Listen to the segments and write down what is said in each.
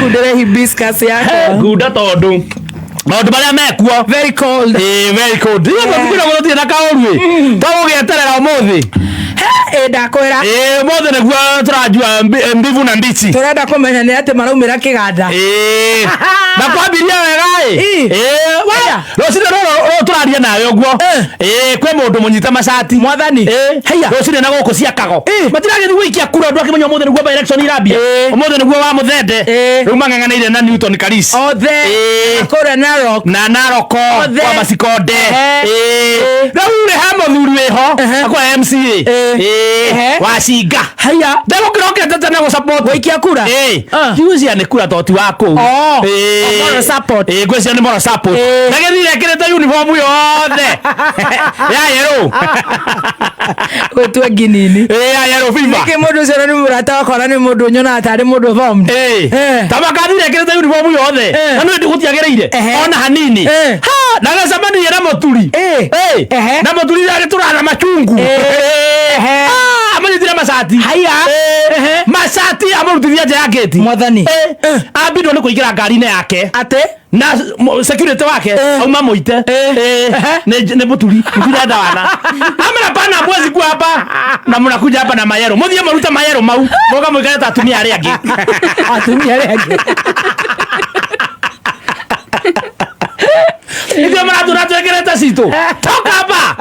ngundere hibiscus yako ngunda tondu maundu maria mekuo very cold very cold ndiye gũtirĩ na kaũruĩ tũgũgĩeterera ũmũthĩ ndakwĩra ũmũthĩ nĩguo tũranjua mbivu na mbichi tũrenda kũmenya nĩ atĩ maraumĩra kĩganda na kwambiria wega rũcinĩ rũrũ tũraria nawe ũguo kwĩ mũndũ mũnyite macati mwathani rũcinĩ na gũkũ cia kago matiragĩthiĩ gũikia kura andũ akĩmenya ũmũthĩ nĩguo by-election irambia ũmũthĩ nĩguo wa mũthende rĩu mang'ang'anĩire na Newton Karis othe kũrĩa Narok na Narok kwa Masikonde rĩu rĩ ha mũthuri wĩho akwa MCA wacinga ndegũkĩrokete tene gũsupport gũikia kura tiũcia nĩ kura toti wa kũu ngwĩcia nĩ moral support na gĩthire kĩrĩte uniform yothe ya yerũ gũtue nginini ya yerũ fiba nĩkĩ mũndũ ũcio nĩ mũrata wakwa na nĩ mũndũ ũnyonaga tarĩ mũndũ formed tabakathire kĩrĩte uniform yothe na nĩ gũtiagĩrĩire ona hanini na gacemanirie na mũturi na mũturi agĩtũrana machungu amanyitire macati macati amũrutithia nja ya gate mwathani ambindwo nĩ kũingĩra ngari-inĩ yake atĩ na security wake auma mũite nĩ mũturi mtirenda wana amena pana mwezi kwa hapa na mnakuja hapa na mayero muthie maruta mayero mau moga mũikarĩte atumia arĩa angĩ ndio maratũra twekerete citũ toka hapa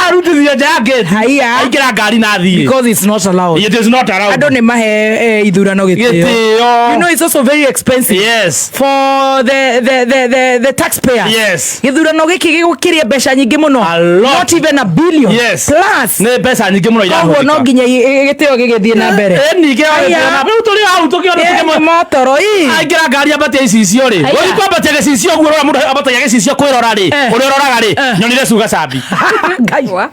arutithia nja ya gate aingĩra ngari na thiĩ because it's not allowed it is not allowed andũ nĩ mahe ithurano gĩtĩo you know it's also very expensive for the taxpayer gĩthurano gĩkĩ gĩgũkĩria mbeca nyingĩ mũno not even a billion plus nĩ mbeca nyingĩ mũno irahũthĩka no nginya gĩtĩo gĩgĩthiĩ na mbere ningĩ rĩu tũrĩ hau tũkĩona motoro aingĩra ngari ambatia icicio rĩ ũri kwambatia gĩcicio guo rora mũndũ ambatia gĩcicio kwĩrora rĩ ũrĩa ũroraga rĩ nyonire cuga cambi ngaiwa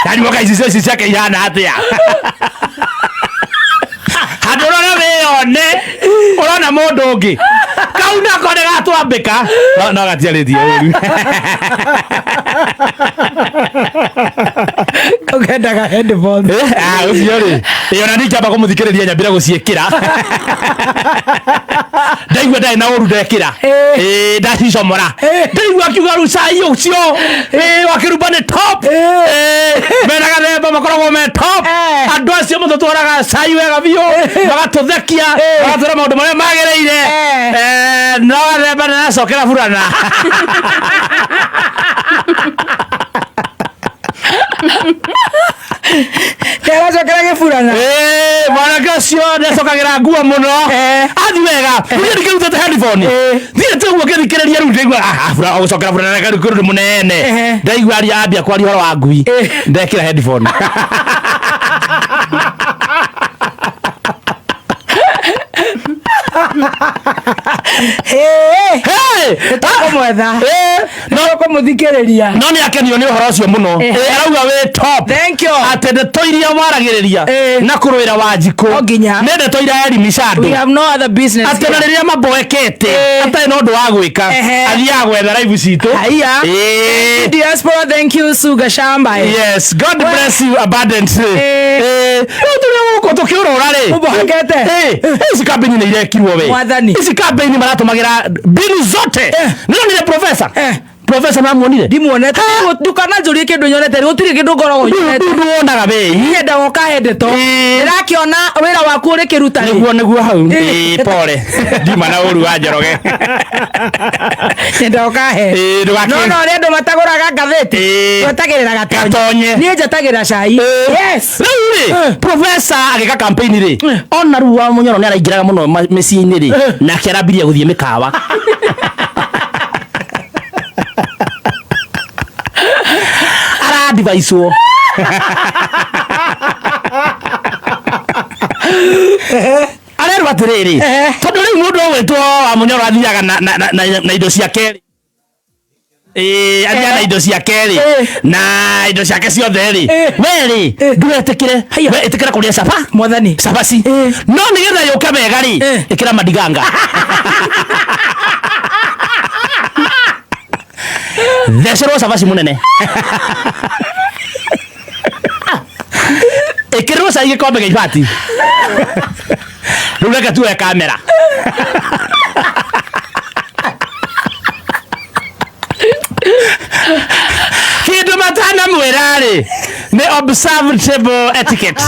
yani waka icicio ciake ihana atĩa handũ ũrona wĩyone ũrona mũndũ ũngĩ kau nako nĩ gatwambĩka no gatiarĩtie ũru ũkendaga headphones ũcio rĩ ona nĩingĩamba kũmũthikĩrĩria nyambire gũciĩkĩra ndaigua ndarĩ na ũru ndekĩra ndacicomora ndaigua akiuga rĩu cai ũcio wakĩrumba nĩ top mena gathemba makoragwo me top andũ acio matũtwaraga cai wega biũ magatũthekia magatwĩra maũndũ marĩa magĩrĩire no gathemba nĩnacokera burana ndagacokera gĩburana mwanake ũcio nĩacokagĩra nguo mũno athi wega ũrĩa ndikĩrutĩte headphone thiĩte ũguo ngĩthikĩrĩria rĩu ndaigua gũcokera burana kũrĩ mũnene ndaigua ambia kwaria ũhoro wa ngui ndekĩra headphone takomwetha no kũmũthikĩrĩria no nĩ akenio nĩ ũhoro ũcio mũno arauga wĩ top thank you atĩ ndeto iria waragĩrĩria na kũrũĩra Wanjikũ nĩ ndeto iria erimisha andũ we have no other business atĩ na rĩrĩa mamboekete atarĩ na ũndũ wa gwĩka athiaga gwetha live citũ diaspora thank you Suga Shamba yes God bless you abundantly tũrĩa gũkũ tũkĩũrũra rĩ ũbohekete ici kambĩni nĩ irekirwo we mwathani ici kambĩni maratũmagĩra mbinu zote nĩronire professor namuonire ndimuonete ndukananjũrie kĩndũ nyonete gũtirĩ kĩndũ ngoragwo nyonete nduonaga we nyenda woka hendeto ndĩrakĩona wĩra waku ũrĩ kĩruta nĩguo hau pole ndima na ũru wa Njoroge nyenda woka he no ũrĩa andũ matagũraga ngathĩti twetagĩrĩra gatonye niĩ njatagĩra cai yes rĩu professor agĩka campaign rĩ ona rĩu wa Mũnyoro nĩ araingĩraga mũno mĩciĩ-inĩ rĩ nake arambirie gũthiĩ mĩkawa aradivaicwo arerwo atĩrĩrĩ tondũ rĩu mũndũ ũgwĩtwo wa Mũnyoro athiaga na indo ciake athiaga na indo ciake rĩ na indo ciake ciothe rĩ we rĩ ndũgetĩkĩre ĩtĩkĩra kũrĩa caba mwathani cabaci no nĩgetha yũke wega rĩ ĩkĩra madiganga thecerwo cabaci mũnene ĩkĩrĩrwo Abusa igikombe geibati. Rureka tu ya kamera. Kitu matana mwirari ni observable etiquette.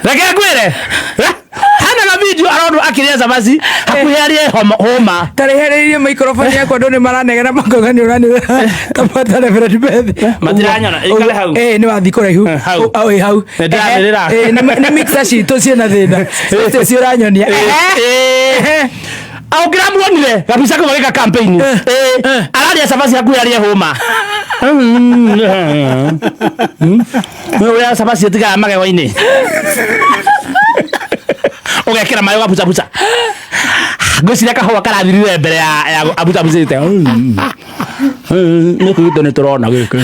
Reke kwere. Hana na video arondo akiriaza basi hakuyarie homa. Tarehererie microphone yako ndone maranegera makogani urani. Tapata reverend Beth. Matiranyona ikale hau. Ni wathikora ihu. Hau. Ndirarira. Na mixer sheet ucio na thina. Cio uranyonia. Au gramu onire kabisa kwa weka campaign. Araria sabasi hakuyarie homa. Wewe sabasi tika mage waini. Ogekera mayo gabuza buza. Gocira kahwa karathirire mbere ya abuza buzite. Ni kuito ni turona gike.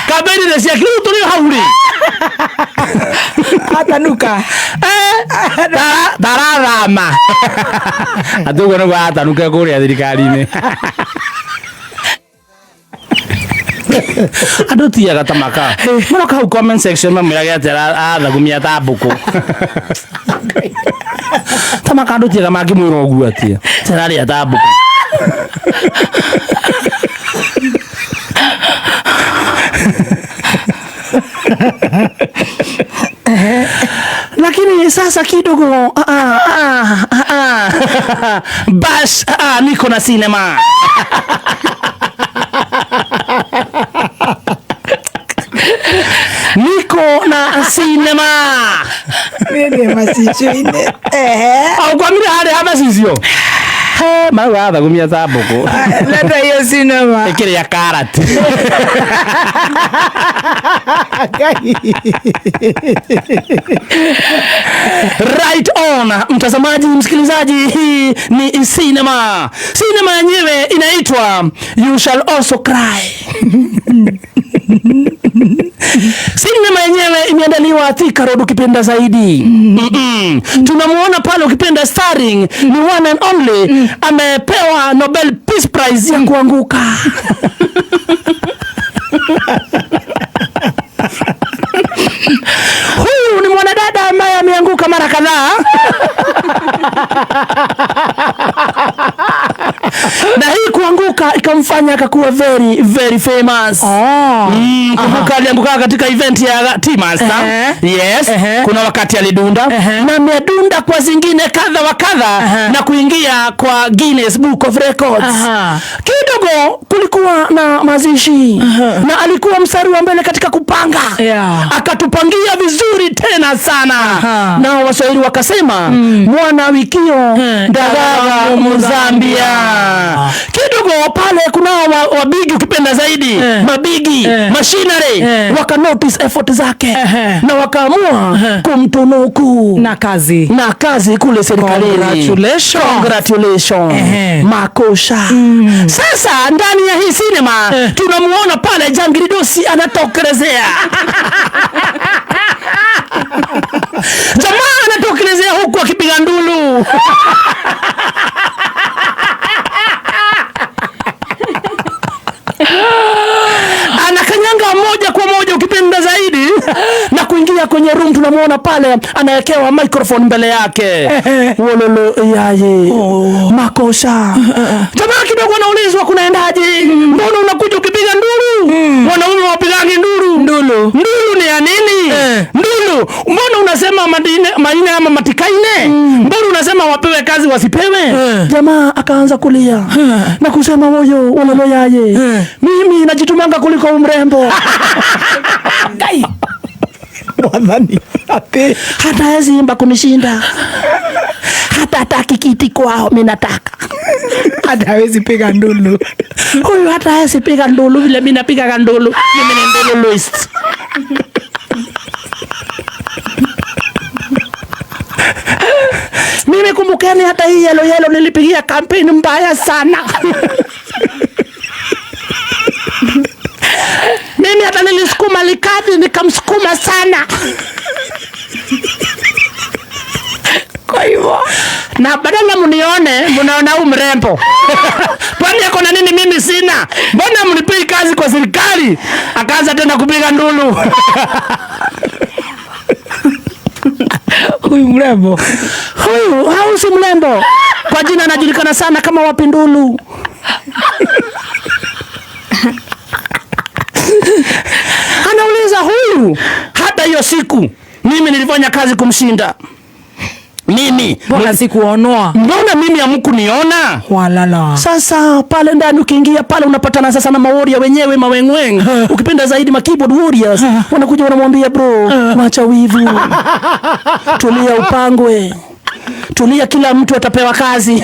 Kabeni de cia kiru turi hauri. Atanuka. Dararama. Atugo no gwa atanuka kuria thirikari-ini. Adotiaga tamaka. Muroka hau comment section mamwirage atera athagumia tambuku. Tamaka adotiaga makimwira ogu atia. Terari atambuku. Lakini sasa kidogo bash niko na sinema. Niko na sinema. Nini masichuine. Au kwa mimi hapa sisio. Mawa thagumia tambuku. Leta hiyo sinema. Ikiri ya karati. Right on, mtazamaji, msikilizaji, hii ni sinema. Sinema yenyewe inaitwa You Shall Also Cry. Sinema yenyewe imeandaliwa Thika Road ukipenda zaidi. Tunamuona pale ukipenda starring ni one and only amepewa Nobel Peace Prize ya kuanguka. Huyu ni mwanadada ambaye ameanguka mara kadhaa. Na hii kuanguka ikamfanya akakuwa very very famous. Kumbuka alianguka katika event ya T-Master. Yes. Kuna wakati alidunda na amedunda kwa zingine kadha wa kadha na kuingia kwa Guinness Book of Records. Kidogo kulikuwa na mazishi na alikuwa mstari wa mbele katika kupanga. Akatupangia vizuri tena sana. Na Waswahili wakasema mwana wikio ndagaga Mzambia. Kidogo pale kuna wabigi ukipenda zaidi, mabigi, machinery waka notice effort zake na wakaamua kumtunuku na kazi kule serikalini. Congratulations. Makosha. Sasa ndani ya hii sinema tunamuona pale Jangiridosi anatokelezea. Jamaa anatokelezea huku akipiga ndulu. Anakanyanga moja kwa moja ukipenda zaidi na kuingia kwenye room. Tunamuona pale anawekewa microphone mbele yake. Wololo yaye. Makosha. Jamaa kidogo anaulizwa kunaendaje? Mbona unakuja ukipiga nduru? Wanaume wapigangi nduru. Nduru ni ya nini? Nduru. Mbona unasema maine ama matikaine? Mbona unasema wapewe kazi wasipewe? Jamaa akaanza kulia na kusema moyo wololo yaye. Mimi najitumanga kuliko umrembo. Gai. Wadhani ate hata hezi imba kunishinda. Hata hataki kiti kwao mimi nataka. Hata hawezi piga ndulu. Huyu hata hawezi piga ndulu vile mimi napiga ndulu. Mimi ni ndulu list. Mimi kumbukeni hata hii yellow nilipigia campaign mbaya sana. Mimi hata nilisukuma likadi nikamsukuma sana. Kwa hivyo na badala mnione mnaona huyu mrembo. Kwani yako na nini mimi sina? Mbona mnipei kazi kwa serikali? Akaanza tena kupiga ndulu. Huyu mrembo. Huyu si mrembo. Kwa jina anajulikana sana kama Wapindulu. Anauliza huyu, hata hiyo siku mimi nilifanya kazi kumshinda. Mimi mbona sikuonoa? Mbona mimi hamkuniona? Walala. Sasa pale ndani ukiingia pale unapatana sasa na maworia wenyewe mawengweng. Ukipenda zaidi ma keyboard warriors. Wanakuja wanamwambia bro, acha wivu. Tulia upangwe. Tulia, kila mtu atapewa kazi.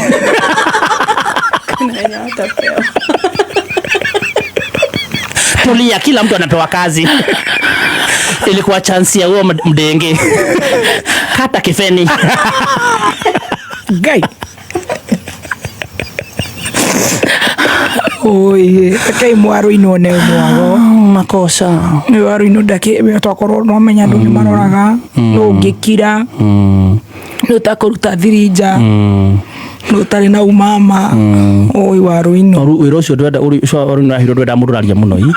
Tulia, kila mtu anapewa kazi. Ilikuwa chance ya huo mdenge. Kata kifeni. Gai. Oye, kai mwaro inone mwago. Makosa. Ni waro inodake betokoro no menya ndu ni maroraga. No ngikira. No takoruta thirija. No tari na umama. Oye waro ino. Wiro cio ndwenda uri cio na hiro ndwenda mururaria muno i.